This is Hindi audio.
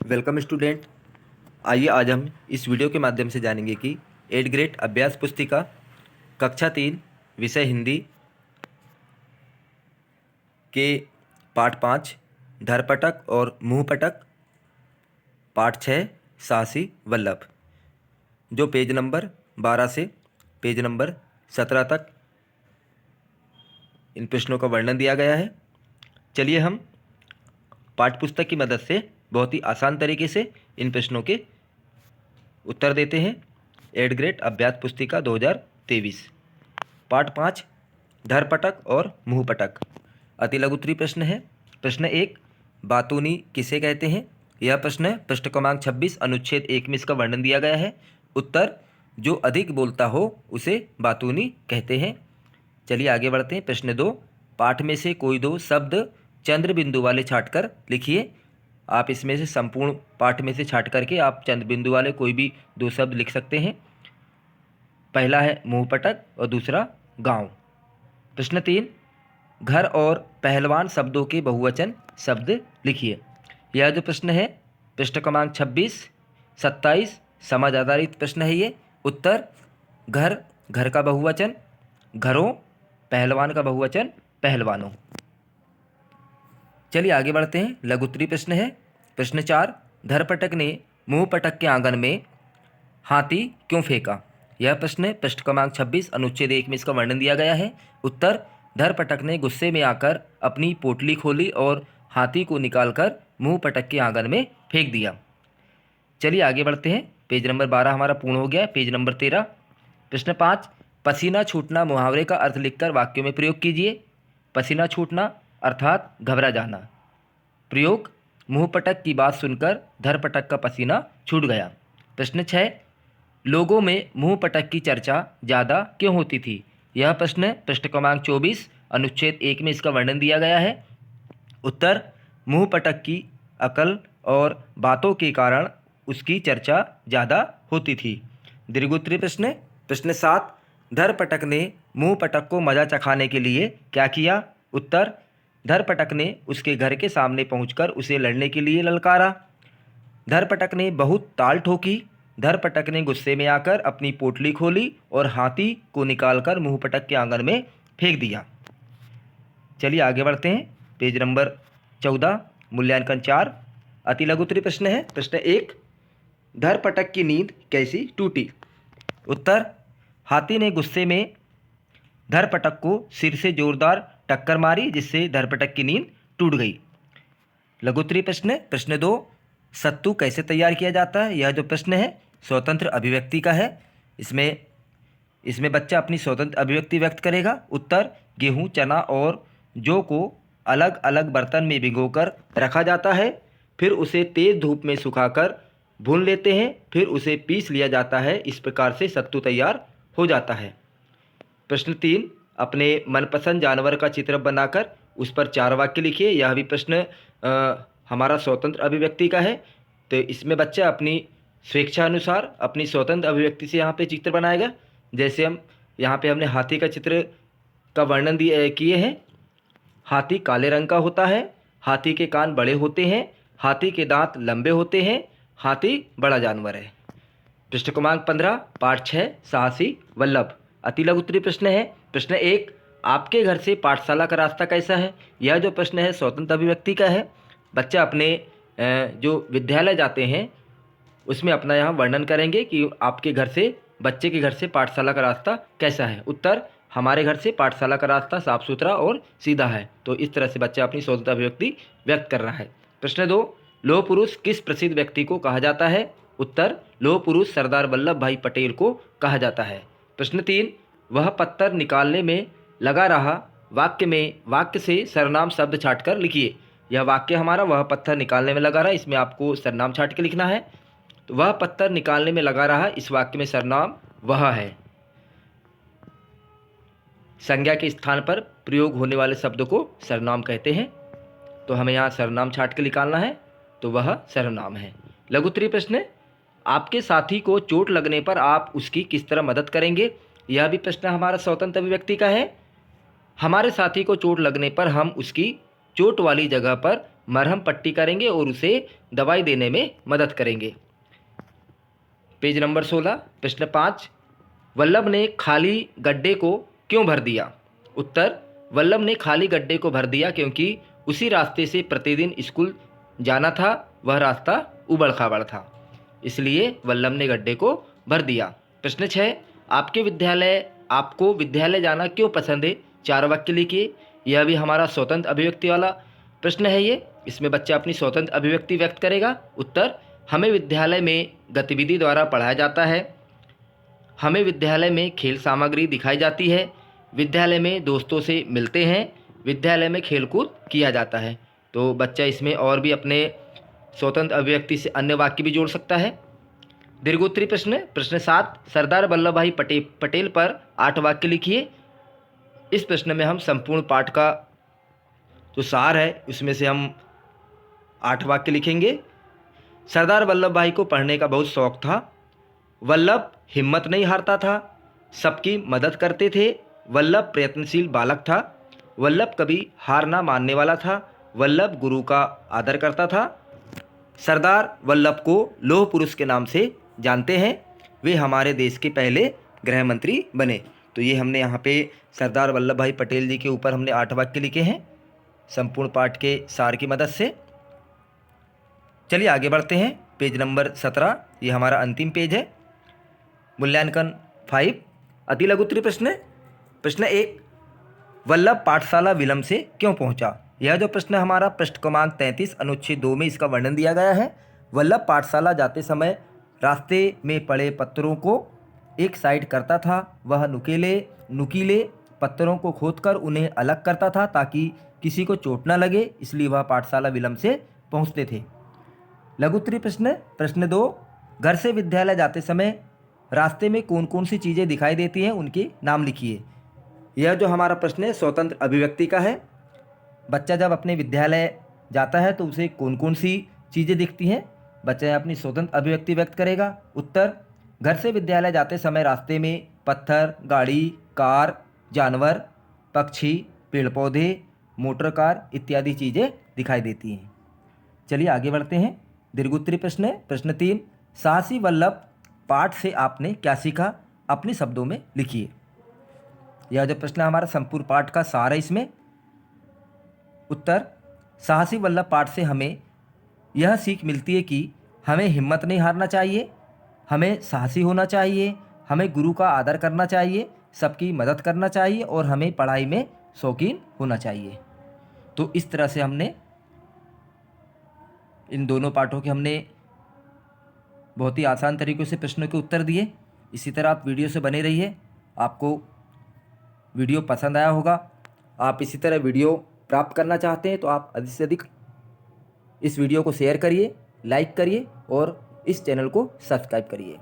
Welcome student. आइए आज हम इस वीडियो के माध्यम से जानेंगे कि 8th ग्रेड अभ्यास पुस्तिका कक्षा 3 विषय हिंदी के पाठ 5 धरपटक और मुंहपटक, पाठ 6 साहसी वल्लभ, जो पेज नंबर 12 से पेज नंबर 17 तक इन प्रश्नों का वर्णन दिया गया है। चलिए हम पाठ्य पुस्तक की मदद से बहुत ही आसान तरीके से इन प्रश्नों के उत्तर देते हैं। 8th ग्रेड अभ्यास पुस्तिका 2023 पाठ 5 धरपटक और मुंहपटक। अति लघु उत्तरीय प्रश्न है। प्रश्न 1, बातूनी किसे कहते हैं? यह प्रश्न है पृष्ठ क्रमांक 26 अनुच्छेद 1 में इसका वर्णन दिया गया है। उत्तर, जो अधिक बोलता हो उसे बातूनी कहते हैं। चलिए आगे बढ़ते हैं। प्रश्न 2, पाठ में से कोई दो शब्द चंद्र बिंदु वाले छांटकर लिखिए। आप इसमें से संपूर्ण पाठ में से छांट करके आप चंद्र बिंदु वाले कोई भी दो शब्द लिख सकते हैं। पहला है मुंहपटक और दूसरा गांव। प्रश्न 3, घर और पहलवान शब्दों के बहुवचन शब्द लिखिए। यह जो प्रश्न है पृष्ठ क्रमांक 26, 27 समाज आधारित प्रश्न है ये। उत्तर, घर, घर का बहुवचन घरों, पहलवान का बहुवचन पहलवानों। चलिए आगे बढ़ते हैं। लघु उत्तरीय प्रश्न है। प्रश्न 4, धरपटक ने मुंहपटक के आंगन में हाथी क्यों फेंका? यह प्रश्न है पृष्ठ क्रमांक 26 अनुच्छेद 1 में इसका वर्णन दिया गया है। उत्तर, धरपटक ने गुस्से में आकर अपनी पोटली खोली और हाथी को निकालकर मुंहपटक के आंगन में फेंक दिया। चलिए आगे बढ़ते हैं। पेज नंबर 12 हमारा पूर्ण हो गया है। Page number 13। प्रश्न 5, पसीना छूटना मुहावरे का अर्थ लिखकर वाक्यों में प्रयोग कीजिए। पसीना छूटना अर्थात घबरा जाना। प्रयोग, मुंहपटक की बात सुनकर धरपटक का पसीना छूट गया। प्रश्न 6, लोगों में मुंहपटक की चर्चा ज़्यादा क्यों होती थी? यह प्रश्न पृष्ठ क्रमांक 24 अनुच्छेद 1 में इसका वर्णन दिया गया है। उत्तर, मुंहपटक की अकल और बातों के कारण उसकी चर्चा ज़्यादा होती थी। दीर्घोत्तरीय प्रश्न। प्रश्न 7, धरपटक ने मुंहपटक को मजा चखाने के लिए क्या किया? उत्तर, धरपटक ने उसके घर के सामने पहुंचकर उसे लड़ने के लिए ललकारा। धरपटक ने बहुत ताल ठोकी। धरपटक ने गुस्से में आकर अपनी पोटली खोली और हाथी को निकालकर मुंहपटक के आंगन में फेंक दिया। चलिए आगे बढ़ते हैं। पेज नंबर 14 मूल्यांकन 4 अति लघु उत्तरीय प्रश्न है। प्रश्न 1, धरपटक की नींद कैसी टूटी? उत्तर, हाथी ने गुस्से में धरपटक को सिर से जोरदार टक्कर मारी जिससे धरपटक की नींद टूट गई। लघु उत्तरीय प्रश्न। प्रश्न 2, सत्तू कैसे तैयार किया जाता है? यह जो प्रश्न है स्वतंत्र अभिव्यक्ति का है। इसमें बच्चा अपनी स्वतंत्र अभिव्यक्ति व्यक्त करेगा। उत्तर, गेहूं, चना और जौ को अलग अलग बर्तन में भिगोकर रखा जाता है, फिर उसे तेज़ धूप में सुखाकर भून लेते हैं, फिर उसे पीस लिया जाता है। इस प्रकार से सत्तू तैयार हो जाता है। प्रश्न 3, अपने मनपसंद जानवर का चित्र बनाकर उस पर 4 वाक्य लिखिए। यह भी प्रश्न हमारा स्वतंत्र अभिव्यक्ति का है, तो इसमें बच्चा अपनी स्वेच्छा अनुसार अपनी स्वतंत्र अभिव्यक्ति से यहाँ पे चित्र बनाएगा। जैसे हम यहाँ पे हमने हाथी का चित्र का वर्णन किए हैं। हाथी काले रंग का होता है, हाथी के कान बड़े होते हैं, हाथी के दांत लंबे होते हैं, हाथी बड़ा जानवर है। पृष्ठ क्रमांक 15 पाठ 6 साहसी वल्लभ अति लघु उत्तरीय प्रश्न है। प्रश्न 1, आपके घर से पाठशाला का रास्ता कैसा है? यह जो प्रश्न है स्वतंत्र अभिव्यक्ति का है। बच्चा अपने जो विद्यालय जाते हैं उसमें अपना यहाँ वर्णन करेंगे कि आपके घर से, बच्चे के घर से पाठशाला का रास्ता कैसा है। उत्तर, हमारे घर से पाठशाला का रास्ता साफ सुथरा और सीधा है। तो इस तरह से बच्चा अपनी स्वतंत्र अभिव्यक्ति व्यक्त कर रहा है। प्रश्न 2, लौह पुरुष किस प्रसिद्ध व्यक्ति को कहा जाता है? उत्तर, लौह पुरुष सरदार वल्लभ भाई पटेल को कहा जाता है। प्रश्न 3, वह पत्थर निकालने में लगा रहा वाक्य में वाक्य से सर्वनाम शब्द छांटकर लिखिए। यह वाक्य हमारा वह पत्थर निकालने में लगा रहा, इसमें आपको सर्वनाम छांट के लिखना है। तो वह पत्थर निकालने में लगा रहा, इस वाक्य में सर्वनाम वह है। संज्ञा के स्थान पर प्रयोग होने वाले शब्द को सर्वनाम कहते हैं। तो हमें यहाँ सर्वनाम छांट के निकालना है, तो वह सर्वनाम है। लघु उत्तरीय प्रश्न, आपके साथी को चोट लगने पर आप उसकी किस तरह मदद करेंगे? यह भी प्रश्न हमारा स्वतंत्र अभिव्यक्ति का है। हमारे साथी को चोट लगने पर हम उसकी चोट वाली जगह पर मरहम पट्टी करेंगे और उसे दवाई देने में मदद करेंगे। पेज नंबर 16, प्रश्न 5, वल्लभ ने खाली गड्ढे को क्यों भर दिया? उत्तर, वल्लभ ने खाली गड्ढे को भर दिया क्योंकि उसी रास्ते से प्रतिदिन स्कूल जाना था। वह रास्ता उबड़ खाबड़ था, इसलिए वल्लभ ने गड्ढे को भर दिया। प्रश्न 6, आपको विद्यालय जाना क्यों पसंद है? 4 वाक्य लिखिए। यह भी हमारा स्वतंत्र अभिव्यक्ति वाला प्रश्न है ये। इसमें बच्चा अपनी स्वतंत्र अभिव्यक्ति व्यक्त करेगा। उत्तर, हमें विद्यालय में गतिविधि द्वारा पढ़ाया जाता है। हमें विद्यालय में खेल सामग्री दिखाई जाती है। विद्यालय में दोस्तों से मिलते हैं। विद्यालय में खेलकूद किया जाता है। तो बच्चा इसमें और भी अपने स्वतंत्र अभिव्यक्ति से अन्य वाक्य भी जोड़ सकता है। दीर्घोत्तरी प्रश्न 7, सरदार वल्लभ भाई पटेल पर 8 वाक्य लिखिए। इस प्रश्न में हम संपूर्ण पाठ का जो सार है उसमें से हम 8 वाक्य लिखेंगे। सरदार वल्लभ भाई को पढ़ने का बहुत शौक था। वल्लभ हिम्मत नहीं हारता था, सबकी मदद करते थे। वल्लभ प्रयत्नशील बालक था। वल्लभ कभी हार ना मानने वाला था। वल्लभ गुरु का आदर करता था। सरदार वल्लभ को लौह पुरुष के नाम से जानते हैं। वे हमारे देश के पहले गृह मंत्री बने। तो ये हमने यहाँ पे सरदार वल्लभ भाई पटेल जी के ऊपर हमने 8 वाक्य लिखे हैं संपूर्ण पाठ के सार की मदद से। चलिए आगे बढ़ते हैं। पेज नंबर 17, ये हमारा अंतिम पेज है। मूल्यांकन 5, अति लघु उत्तरीय प्रश्न। प्रश्न 1, वल्लभ पाठशाला विलंब से क्यों पहुंचा? यह जो प्रश्न हमारा पृष्ठ क्रमांक 33 अनुच्छेद 2 में इसका वर्णन दिया गया है। वल्लभ पाठशाला जाते समय रास्ते में पड़े पत्थरों को एक साइड करता था। वह नुकीले पत्थरों को खोदकर उन्हें अलग करता था ताकि किसी को चोट न लगे, इसलिए वह पाठशाला विलंब से पहुंचते थे। लघु उत्तरीय प्रश्न 2, घर से विद्यालय जाते समय रास्ते में कौन कौन सी चीज़ें दिखाई देती हैं, उनके नाम लिखिए। यह जो हमारा प्रश्न है स्वतंत्र अभिव्यक्ति का है। बच्चा जब अपने विद्यालय जाता है तो उसे कौन कौन सी चीज़ें दिखती हैं, बच्चा अपनी स्वतंत्र अभिव्यक्ति व्यक्त करेगा। उत्तर, घर से विद्यालय जाते समय रास्ते में पत्थर, गाड़ी, कार, जानवर, पक्षी, पेड़ पौधे, मोटर कार इत्यादि चीज़ें दिखाई देती हैं। चलिए आगे बढ़ते हैं। दीर्घोत्तरी प्रश्न 3, साहसी वल्लभ पाठ से आपने क्या सीखा? अपने शब्दों में लिखिए। यह जो प्रश्न हमारा संपूर्ण पाठ का सार है इसमें। उत्तर, साहसी वल्लभ पाठ से हमें यह सीख मिलती है कि हमें हिम्मत नहीं हारना चाहिए, हमें साहसी होना चाहिए, हमें गुरु का आदर करना चाहिए, सबकी मदद करना चाहिए और हमें पढ़ाई में शौकीन होना चाहिए। तो इस तरह से हमने इन दोनों पाठों के हमने बहुत ही आसान तरीक़ों से प्रश्नों के उत्तर दिए। इसी तरह आप वीडियो से बने रहिए। आपको वीडियो पसंद आया होगा। आप इसी तरह वीडियो प्राप्त करना चाहते हैं तो आप अधिक से अधिक इस वीडियो को शेयर करिए, लाइक करिए और इस चैनल को सब्सक्राइब करिए।